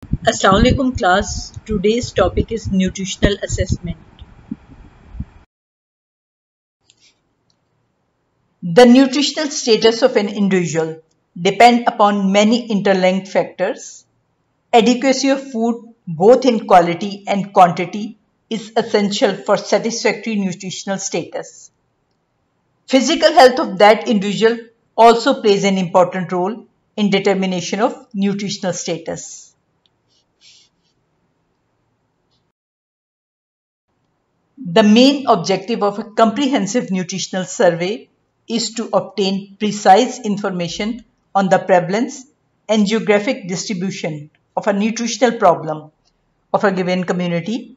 Assalamu alaikum class. Today's topic is nutritional assessment. The nutritional status of an individual depends upon many interlinked factors. Adequacy of food, both in quality and quantity, is essential for satisfactory nutritional status. Physical health of that individual also plays an important role in determination of nutritional status. The main objective of a comprehensive nutritional survey is to obtain precise information on the prevalence and geographic distribution of a nutritional problem of a given community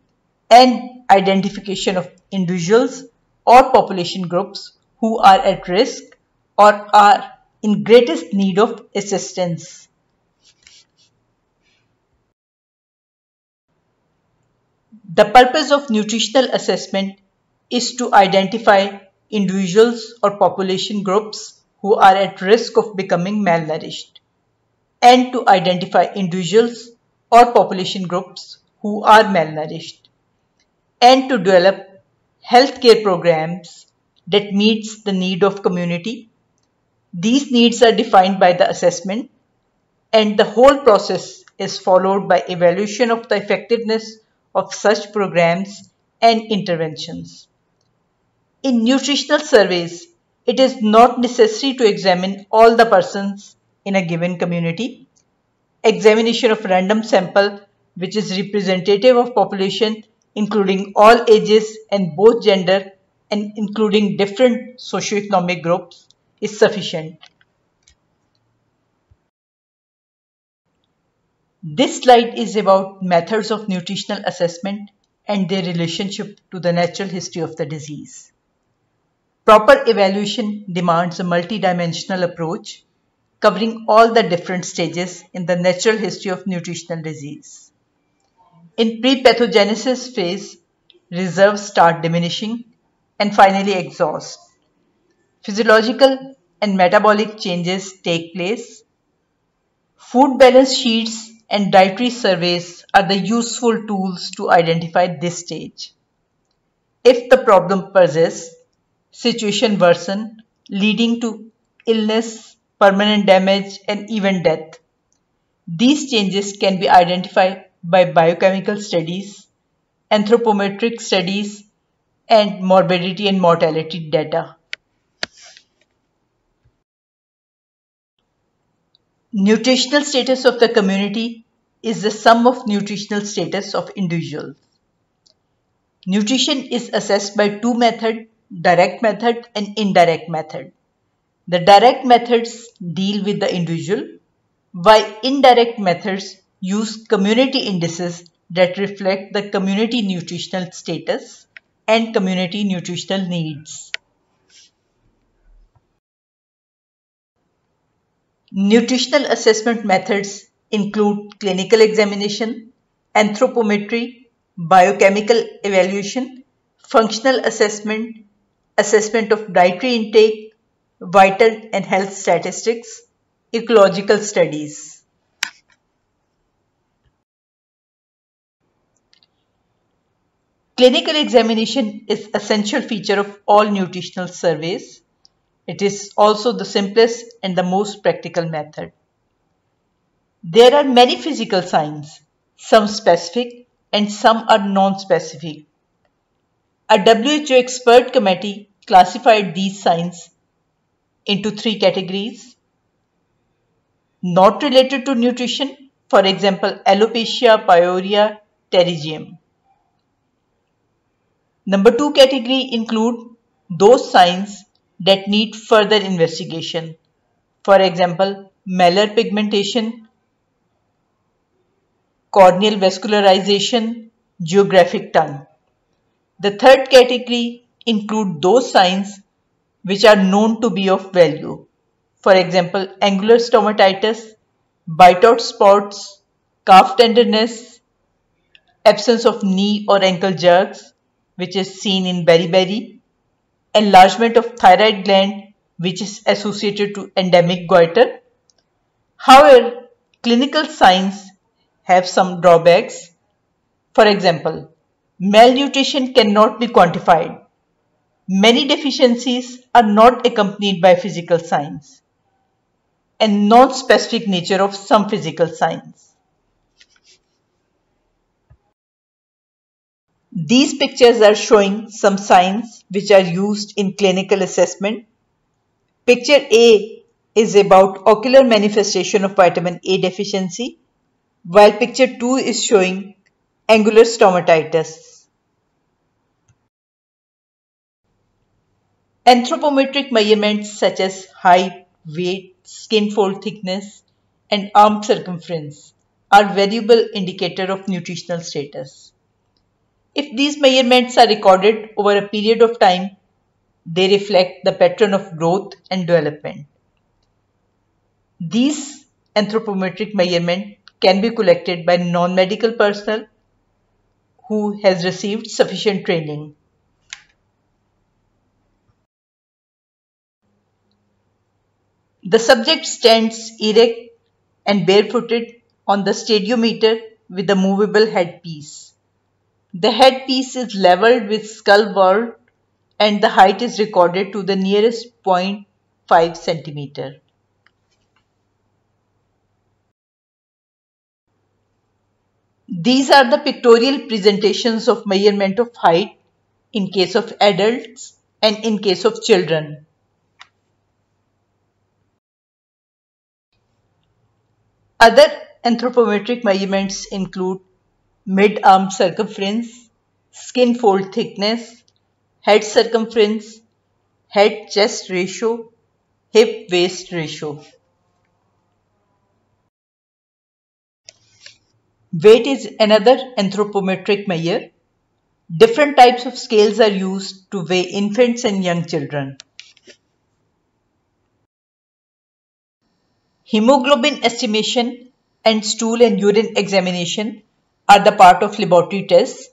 and identification of individuals or population groups who are at risk or are in greatest need of assistance. The purpose of nutritional assessment is to identify individuals or population groups who are at risk of becoming malnourished and to identify individuals or population groups who are malnourished and to develop healthcare programs that meets the need of community. These needs are defined by the assessment and the whole process is followed by evaluation of the effectiveness of such programs and interventions. In nutritional surveys, it is not necessary to examine all the persons in a given community. Examination of random sample which is representative of population including all ages and both gender and including different socioeconomic groups is sufficient. This slide is about methods of nutritional assessment and their relationship to the natural history of the disease. Proper evaluation demands a multidimensional approach covering all the different stages in the natural history of nutritional disease. In pre-pathogenesis phase, reserves start diminishing and finally exhaust. Physiological and metabolic changes take place. Food balance sheets and dietary surveys are the useful tools to identify this stage. If the problem persists, situation worsens, leading to illness, permanent damage, and even death. These changes can be identified by biochemical studies, anthropometric studies, and morbidity and mortality data. Nutritional status of the community is the sum of nutritional status of individuals. Nutrition is assessed by two methods, direct method and indirect method. The direct methods deal with the individual, while indirect methods use community indices that reflect the community nutritional status and community nutritional needs. Nutritional assessment methods include clinical examination, anthropometry, biochemical evaluation, functional assessment, assessment of dietary intake, vital and health statistics, ecological studies. Clinical examination is an essential feature of all nutritional surveys. It is also the simplest and the most practical method. There are many physical signs, some specific and some are non-specific. A WHO expert committee classified these signs into three categories. Not related to nutrition, for example, alopecia, pyuria, pterygium. Number two category include those signs that need further investigation. For example, malar pigmentation, corneal vascularization, geographic tongue. The third category include those signs which are known to be of value. For example, angular stomatitis, bite-out spots, calf tenderness, absence of knee or ankle jerks, which is seen in beriberi, enlargement of thyroid gland, which is associated to endemic goiter. However, clinical signs have some drawbacks. For example, malnutrition cannot be quantified. Many deficiencies are not accompanied by physical signs and non-specific nature of some physical signs. These pictures are showing some signs which are used in clinical assessment. Picture A is about ocular manifestation of vitamin A deficiency, while picture 2 is showing angular stomatitis. Anthropometric measurements such as height, weight, skin fold thickness, and arm circumference are variable indicator of nutritional status. If these measurements are recorded over a period of time, they reflect the pattern of growth and development. These anthropometric measurements can be collected by non-medical personnel who has received sufficient training. The subject stands erect and barefooted on the stadiometer with a movable headpiece. The headpiece is leveled with skull vault and the height is recorded to the nearest 0.5 cm. These are the pictorial presentations of measurement of height in case of adults and in case of children. Other anthropometric measurements include mid-arm circumference, skin fold thickness, head circumference, head-chest ratio, hip-waist ratio. Weight is another anthropometric measure. Different types of scales are used to weigh infants and young children. Hemoglobin estimation and stool and urine examination are the part of laboratory tests.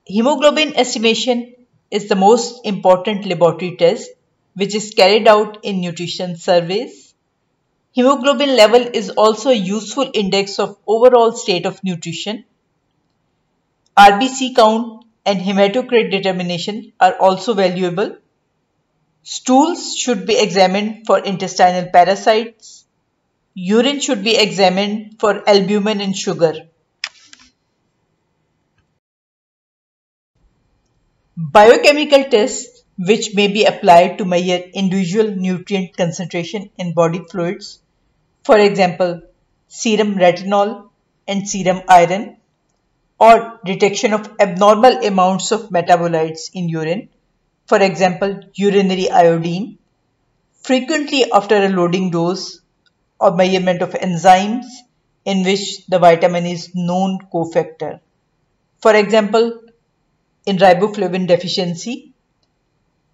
Hemoglobin estimation is the most important laboratory test which is carried out in nutrition surveys. Hemoglobin level is also a useful index of overall state of nutrition. RBC count and hematocrit determination are also valuable. Stools should be examined for intestinal parasites. Urine should be examined for albumin and sugar. Biochemical tests which may be applied to measure individual nutrient concentration in body fluids, for example, serum retinol and serum iron, or detection of abnormal amounts of metabolites in urine, for example, urinary iodine, frequently after a loading dose, or measurement of enzymes in which the vitamin is known cofactor. For example, in riboflavin deficiency,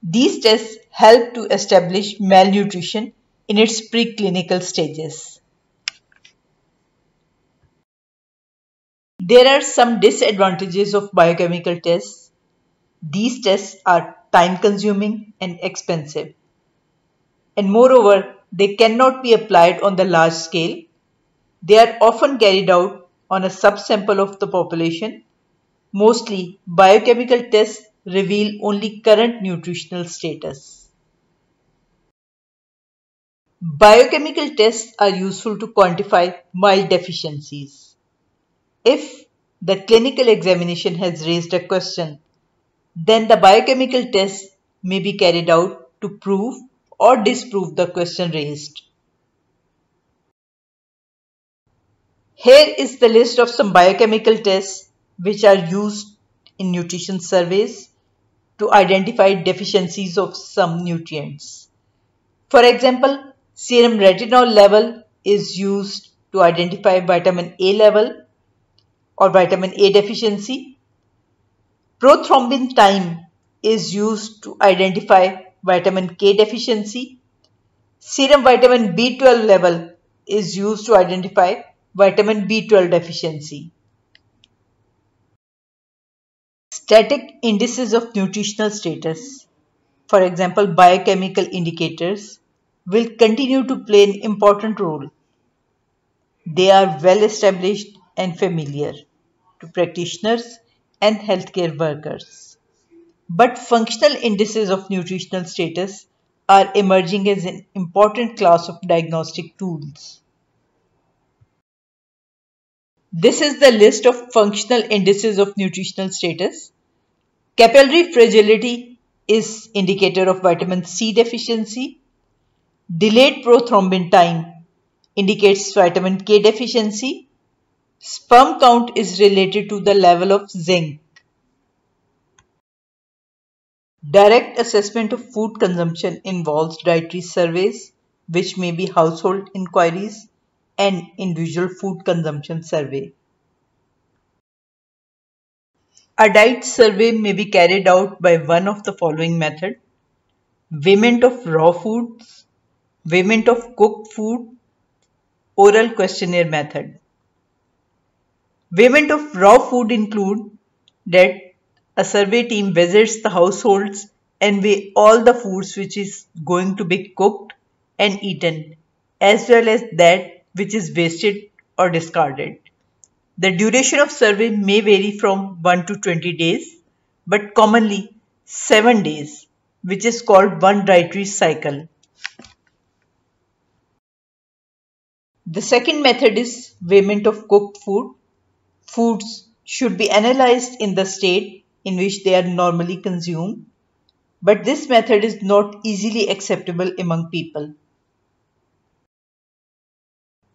these tests help to establish malnutrition in its preclinical stages. There are some disadvantages of biochemical tests. These tests are time-consuming and expensive, and moreover, they cannot be applied on the large scale. They are often carried out on a subsample of the population. Mostly, biochemical tests reveal only current nutritional status. Biochemical tests are useful to quantify mild deficiencies. If the clinical examination has raised a question, then the biochemical test may be carried out to prove or disprove the question raised. Here is the list of some biochemical tests which are used in nutrition surveys to identify deficiencies of some nutrients. For example, serum retinol level is used to identify vitamin A level or vitamin A deficiency. Prothrombin time is used to identify vitamin K deficiency. Serum vitamin B12 level is used to identify vitamin B12 deficiency. Static indices of nutritional status, for example biochemical indicators, will continue to play an important role. They are well established and familiar to practitioners and healthcare workers. But functional indices of nutritional status are emerging as an important class of diagnostic tools. This is the list of functional indices of nutritional status. Capillary fragility is indicator of vitamin C deficiency. Delayed prothrombin time indicates vitamin K deficiency. Sperm count is related to the level of zinc. Direct assessment of food consumption involves dietary surveys, which may be household inquiries, and individual food consumption survey. A diet survey may be carried out by one of the following methods: weighment of raw foods, weighment of cooked food, oral questionnaire method. Weighment of raw food include that a survey team visits the households and weigh all the foods which is going to be cooked and eaten, as well as that which is wasted or discarded. The duration of survey may vary from 1 to 20 days, but commonly 7 days, which is called one dietary cycle. The second method is weighment of cooked food. Foods should be analyzed in the state in which they are normally consumed, but this method is not easily acceptable among people.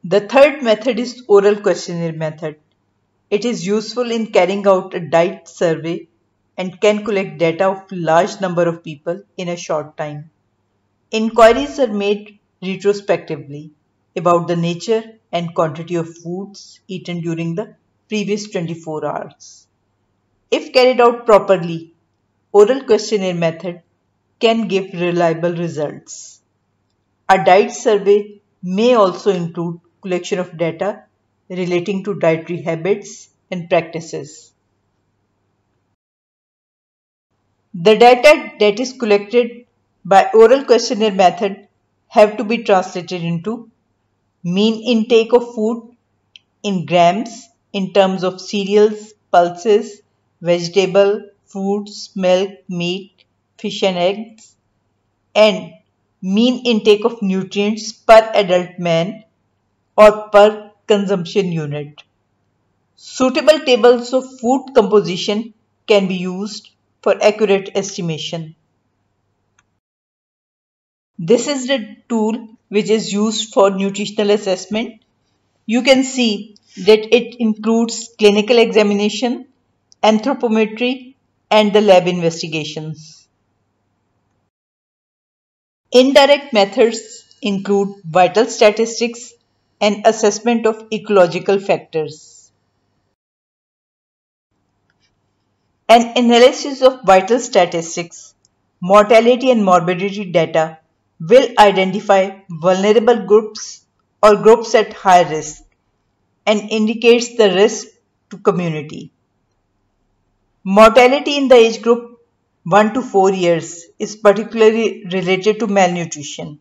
The third method is oral questionnaire method. It is useful in carrying out a diet survey and can collect data of large number of people in a short time. Inquiries are made retrospectively about the nature and quantity of foods eaten during the previous 24 hours. If carried out properly, oral questionnaire method can give reliable results. A diet survey may also include collection of data relating to dietary habits and practices. The data that is collected by oral questionnaire method have to be translated into mean intake of food in grams in terms of cereals, pulses, vegetable, fruits, milk, meat, fish and eggs, and mean intake of nutrients per adult man or per consumption unit. Suitable tables of food composition can be used for accurate estimation. This is the tool which is used for nutritional assessment. You can see that it includes clinical examination, anthropometry, and the lab investigations. Indirect methods include vital statistics and assessment of ecological factors. An analysis of vital statistics, mortality and morbidity data will identify vulnerable groups or groups at high risk and indicates the risk to community. Mortality in the age group 1 to 4 years is particularly related to malnutrition.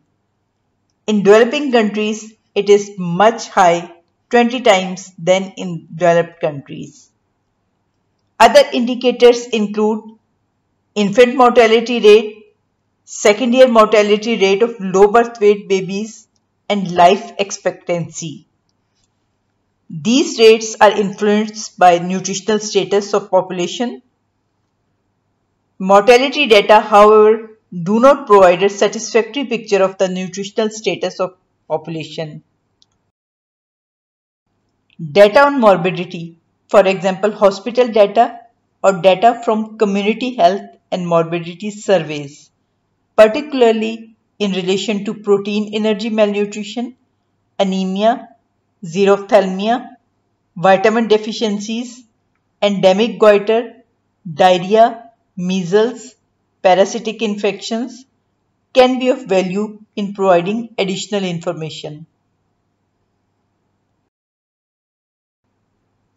In developing countries, it is much high, 20 times than in developed countries. Other indicators include infant mortality rate, second-year mortality rate of low birth weight babies, and life expectancy. These rates are influenced by nutritional status of population. Mortality data, however, do not provide a satisfactory picture of the nutritional status of population. Data on morbidity, for example, hospital data or data from community health and morbidity surveys, particularly in relation to protein energy malnutrition, anemia, xerophthalmia, vitamin deficiencies, endemic goiter, diarrhea, measles, parasitic infections, can be of value in providing additional information.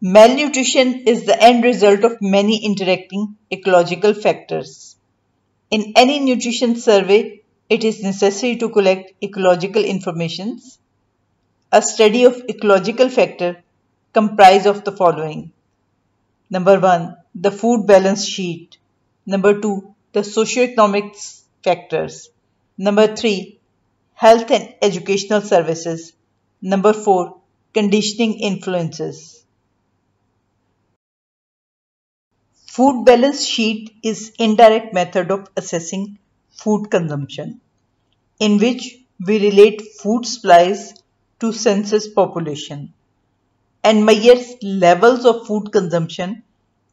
Malnutrition is the end result of many interacting ecological factors. In any nutrition survey, it is necessary to collect ecological information. A study of ecological factors comprise of the following. Number 1, the food balance sheet. Number 2, the socioeconomic factors. Number 3, health and educational services. Number 4, conditioning influences. Food balance sheet is indirect method of assessing food consumption, in which we relate food supplies to census population and measures levels of food consumption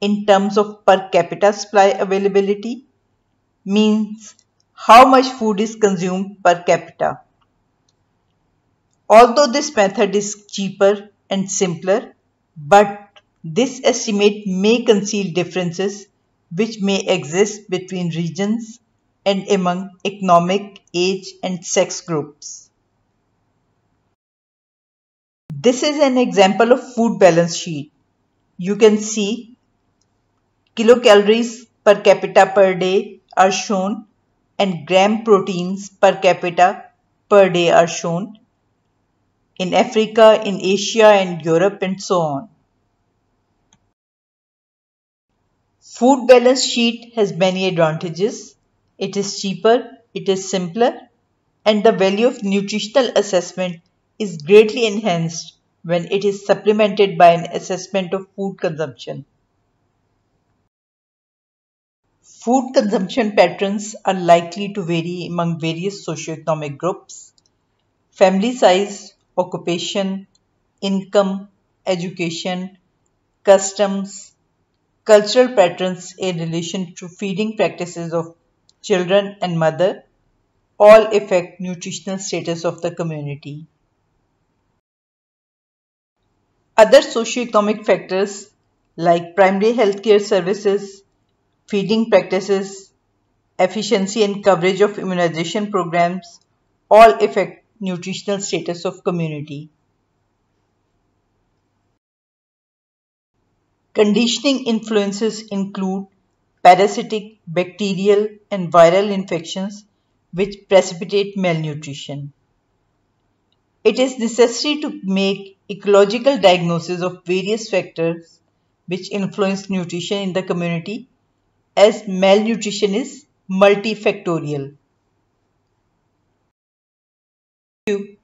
in terms of per capita supply availability, means how much food is consumed per capita. Although this method is cheaper and simpler, but this estimate may conceal differences which may exist between regions and among economic, age and sex groups. This is an example of food balance sheet. You can see kilocalories per capita per day are shown and gram proteins per capita per day are shown in Africa, in Asia and Europe and so on. Food balance sheet has many advantages. It is cheaper, it is simpler, and the value of nutritional assessment is greatly enhanced when it is supplemented by an assessment of food consumption. Food consumption patterns are likely to vary among various socioeconomic groups. Family size, occupation, income, education, customs, cultural patterns in relation to feeding practices of children and mother all affect nutritional status of the community. Other socioeconomic factors like primary healthcare services, feeding practices, efficiency and coverage of immunization programs all affect nutritional status of community. Conditioning influences include parasitic, bacterial, and viral infections which precipitate malnutrition. It is necessary to make ecological diagnosis of various factors which influence nutrition in the community, as malnutrition is multifactorial. Thank you.